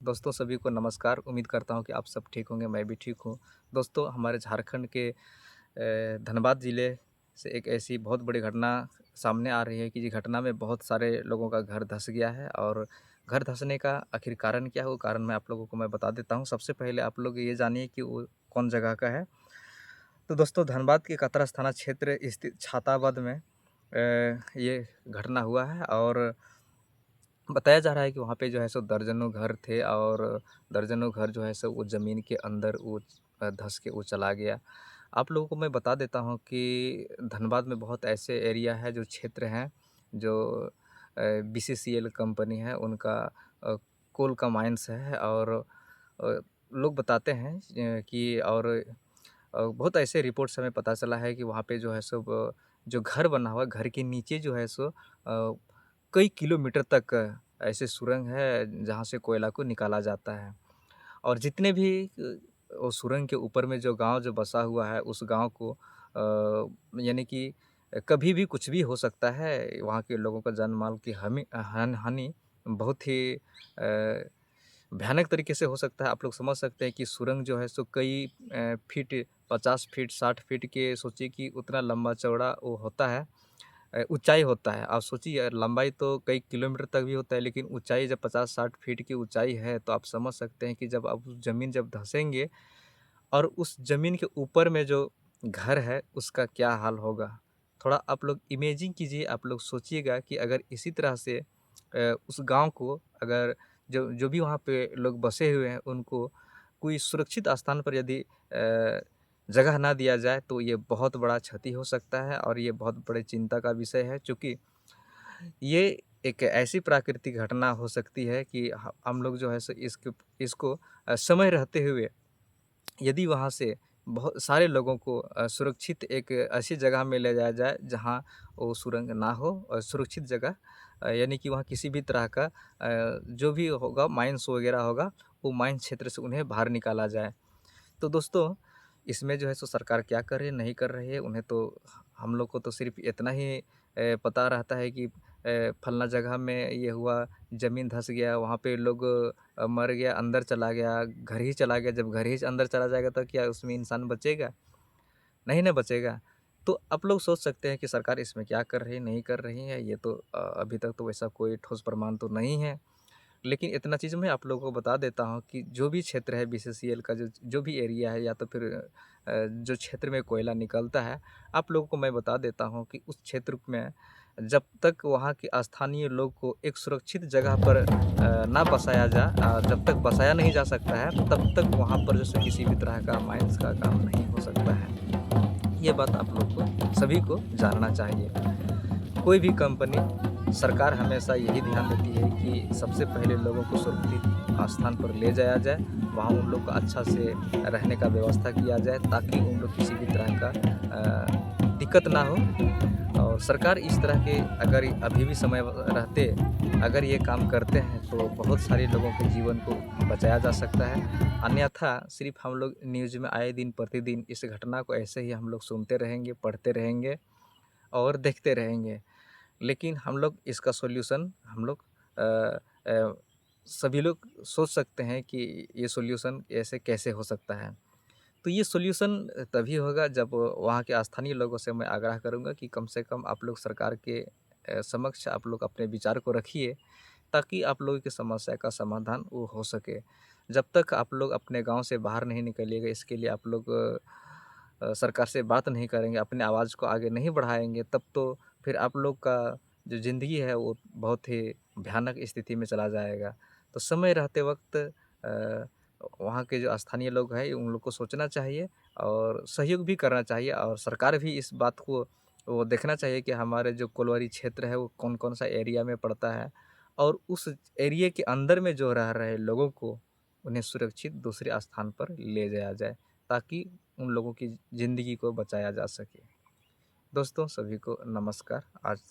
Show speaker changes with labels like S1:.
S1: दोस्तों सभी को नमस्कार। उम्मीद करता हूँ कि आप सब ठीक होंगे, मैं भी ठीक हूँ। दोस्तों हमारे झारखंड के धनबाद ज़िले से एक ऐसी बहुत बड़ी घटना सामने आ रही है कि घटना में बहुत सारे लोगों का घर धँस गया है और घर धँसने का आखिर कारण क्या है, वो कारण मैं आप लोगों को बता देता हूँ। सबसे पहले आप लोग ये जानिए कि वो कौन जगह का है। तो दोस्तों धनबाद के कतरस थाना क्षेत्र स्थित छाताबाद में ये घटना हुआ है और बताया जा रहा है कि वहाँ पे जो है सो दर्जनों घर थे और दर्जनों घर जो है सो वो ज़मीन के अंदर वो धँस के वो चला गया। आप लोगों को मैं बता देता हूँ कि धनबाद में बहुत ऐसे एरिया है जो क्षेत्र हैं जो बीसीसीएल कंपनी है उनका कोल का माइंस है और लोग बताते हैं कि और बहुत ऐसे रिपोर्ट्स हमें पता चला है कि वहाँ पे जो है सो जो घर बना हुआ है, घर के नीचे जो है सो कई किलोमीटर तक ऐसे सुरंग है जहाँ से कोयला को निकाला जाता है। और जितने भी वो सुरंग के ऊपर में जो गाँव जो बसा हुआ है उस गाँव को यानी कि कभी भी कुछ भी हो सकता है। वहाँ के लोगों का जान-माल की हानि बहुत ही भयानक तरीके से हो सकता है। आप लोग समझ सकते हैं कि सुरंग जो है सो कई फीट 50 फीट 60 फीट के सोचिए कि उतना लंबा-चौड़ा वो होता है। ऊँचाई होता है। आप सोचिए लंबाई तो कई किलोमीटर तक भी होता है लेकिन ऊँचाई जब 50-60 फीट की ऊँचाई है तो आप समझ सकते हैं कि जब आप उस ज़मीन जब धँसेंगे और उस ज़मीन के ऊपर में जो घर है उसका क्या हाल होगा। थोड़ा आप लोग इमेजिन कीजिए, आप लोग सोचिएगा कि अगर इसी तरह से उस गाँव को अगर जो जो भी वहाँ पे लोग बसे हुए हैं उनको कोई सुरक्षित स्थान पर यदि जगह ना दिया जाए तो ये बहुत बड़ा क्षति हो सकता है और ये बहुत बड़े चिंता का विषय है। चूँकि ये एक ऐसी प्राकृतिक घटना हो सकती है कि ह हम लोग जो है सो इसको समय रहते हुए यदि वहाँ से बहुत सारे लोगों को सुरक्षित एक ऐसी जगह में ले जाया जाए जहाँ वो सुरंग ना हो और सुरक्षित जगह यानी कि वहाँ किसी भी तरह का जो भी होगा माइंस वगैरह होगा, वो माइंस क्षेत्र से उन्हें बाहर निकाला जाए। तो दोस्तों, इसमें जो है सो सरकार क्या कर रही है, नहीं कर रही है, उन्हें तो हम लोग को तो सिर्फ़ इतना ही पता रहता है कि फलाना जगह में ये हुआ, ज़मीन धँस गया, वहाँ पे लोग मर गया, अंदर चला गया, घर ही चला गया। जब घर ही अंदर चला जाएगा तो क्या उसमें इंसान बचेगा? नहीं ना बचेगा। तो आप लोग सोच सकते हैं कि सरकार इसमें क्या कर रही है, नहीं कर रही है, ये तो अभी तक तो वैसा कोई ठोस प्रमाण तो नहीं है। लेकिन इतना चीज़ मैं आप लोगों को बता देता हूँ कि जो भी क्षेत्र है बीसीसीएल का जो जो भी एरिया है या तो फिर जो क्षेत्र में कोयला निकलता है, आप लोगों को मैं बता देता हूँ कि उस क्षेत्र में जब तक वहाँ के स्थानीय लोग को एक सुरक्षित जगह पर ना बसाया जब तक बसाया नहीं जा सकता है, तब तक वहाँ पर जैसे किसी भी तरह का माइंस का काम नहीं हो सकता है। ये बात आप लोग को सभी को जानना चाहिए। कोई भी कंपनी सरकार हमेशा यही ध्यान देती है कि सबसे पहले लोगों को सुरक्षित स्थान पर ले जाया जाए, वहाँ उन लोग को अच्छा से रहने का व्यवस्था किया जाए ताकि उन लोग किसी भी तरह का दिक्कत ना हो। और सरकार इस तरह के अगर अभी भी समय रहते अगर ये काम करते हैं तो बहुत सारे लोगों के जीवन को बचाया जा सकता है। अन्यथा सिर्फ़ हम लोग न्यूज़ में आए दिन प्रतिदिन इस घटना को ऐसे ही हम लोग सुनते रहेंगे, पढ़ते रहेंगे और देखते रहेंगे। लेकिन हम लोग इसका सॉल्यूशन हम लोग अ अ, सभी लोग सोच सकते हैं कि ये सॉल्यूशन ऐसे कैसे हो सकता है। तो ये सॉल्यूशन तभी होगा जब वहाँ के स्थानीय लोगों से मैं आग्रह करूँगा कि कम से कम आप लोग सरकार के समक्ष आप लोग अपने विचार को रखिए, ताकि आप लोगों की समस्या का समाधान वो हो सके। जब तक आप लोग अपने गाँव से बाहर नहीं निकलिएगा, इसके लिए आप लोग सरकार से बात नहीं करेंगे, अपनी आवाज़ को आगे नहीं बढ़ाएँगे, तब तो फिर आप लोग का जो ज़िंदगी है वो बहुत ही भयानक स्थिति में चला जाएगा। तो समय रहते वक़्त वहाँ के जो स्थानीय लोग हैं उन लोग को सोचना चाहिए और सहयोग भी करना चाहिए और सरकार भी इस बात को वो देखना चाहिए कि हमारे जो कोलवारी क्षेत्र है वो कौन-कौन सा एरिया में पड़ता है और उस एरिया के अंदर में जो रह रहे लोगों को उन्हें सुरक्षित दूसरे स्थान पर ले जाया जाए, ताकि उन लोगों की ज़िंदगी को बचाया जा सके। दोस्तों सभी को नमस्कार। आज